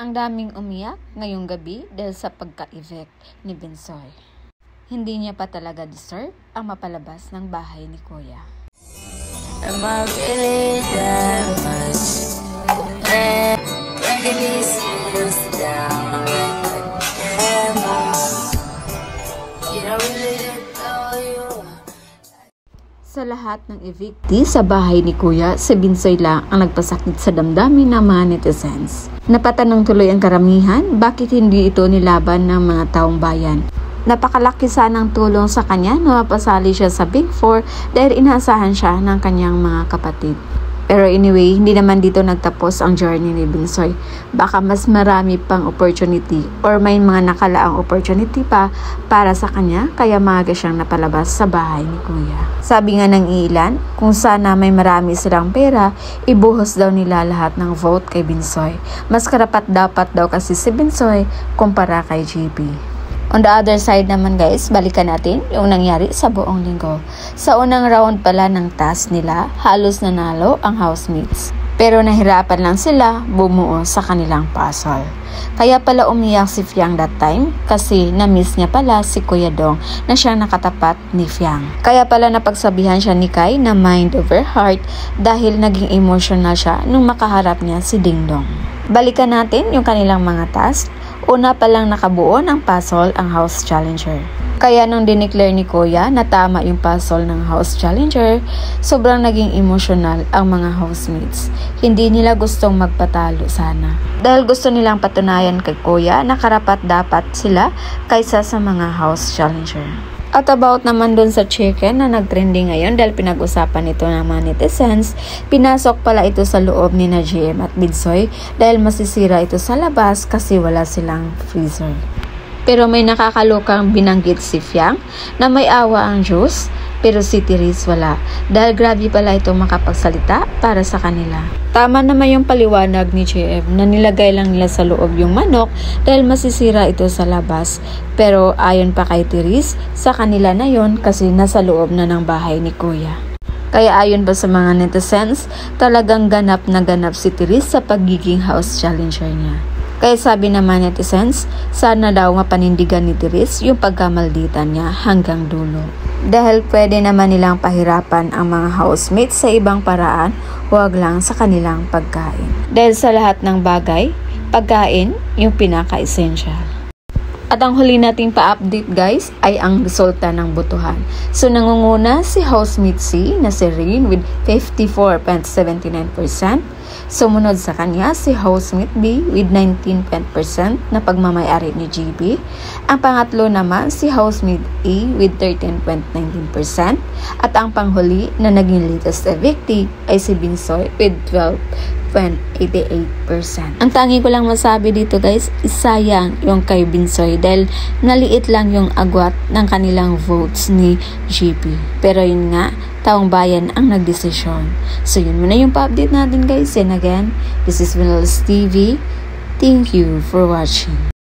Ang daming umiyak ngayong gabi dahil sa pagka-evict ni Binsoy. Hindi niya pa talaga deserve ang mapalabas ng bahay ni Kuya. Am I really that much? Breaking these feels down. Am I? You don't really know you. Sa lahat ng evictee sa bahay ni Kuya, si Binsoy lang ang nagpasakit sa damdamin ng mga netizens. Napatanong tuloy ang karamihan, bakit hindi ito nilaban ng mga taong bayan. Napakalaki sanang tulong sa kanya na mapasali siya sa Big Four dahil inaasahan siya ng kanyang mga kapatid. Pero anyway, hindi naman dito nagtapos ang journey ni Binsoy. Baka mas marami pang opportunity or may mga nakalaang opportunity pa para sa kanya kaya maaga siyang napalabas sa bahay ni Kuya. Sabi nga ng ilan, kung sana may marami silang pera, ibuhos daw nila lahat ng vote kay Binsoy. Mas karapat dapat daw kasi si Binsoy kumpara kay JP. On the other side naman guys, balikan natin yung nangyari sa buong linggo. Sa unang round pala ng task nila, halos nanalo ang housemates. Pero nahirapan lang sila bumuo sa kanilang puzzle. Kaya pala umiyak si Fiang that time kasi na-miss niya pala si Kuya Dong na siyang nakatapat ni Fiang. Kaya pala napagsabihan siya ni Kai na mind over heart dahil naging emotional siya nung makaharap niya si Ding Dong. Balikan natin yung kanilang mga task. Una pa lang nakabuo ng puzzle ang House Challenger. Kaya nung dineclare ni Kuya na tama yung puzzle ng House Challenger, sobrang naging emotional ang mga housemates. Hindi nila gustong magpatalo sana. Dahil gusto nilang patunayan kay Kuya na karapat dapat sila kaysa sa mga House Challenger. At about naman dun sa chicken na nagtrending ngayon dahil pinag-usapan ito ng mga netizens, pinasok pala ito sa loob ni na JM at Binsoy dahil masisira ito sa labas kasi wala silang freezer. Pero may nakakalokang binanggit si Fiang na may awa ang Diyos pero si Therese wala dahil grabe pala ito makapagsalita para sa kanila. Tama naman yung paliwanag ni JM na nilagay lang nila sa loob yung manok dahil masisira ito sa labas. Pero ayon pa kay Therese, sa kanila na yon kasi nasa loob na ng bahay ni Kuya. Kaya ayon pa sa mga netizens, talagang ganap na ganap si Therese sa pagiging house challenger niya. Kaya sabi naman netizens, sana daw mapanindigan ni Therese yung pagkamalditan niya hanggang dulo. Dahil pwede naman nilang pahirapan ang mga housemates sa ibang paraan, huwag lang sa kanilang pagkain. Dahil sa lahat ng bagay, pagkain yung pinaka-essential. At ang huli nating pa-update guys ay ang resulta ng botohan. So nangunguna si housemate C na si Rin with 54.79%. Sumunod sa kanya si housemate B with 19% na pagmamayari ni GB. Ang pangatlo naman si housemate A with 13.19%. At ang panghuli na naging latest evictee ay si Binsoy with 12.88%. Ang tangi ko lang masabi dito guys, isayang yung kay Binsoy dahil naliit lang yung agwat ng kanilang votes ni GP. Pero yun nga, taong bayan ang nagdesisyon. So yun muna yung pa-update natin guys. And again, this is Vinales TV. Thank you for watching.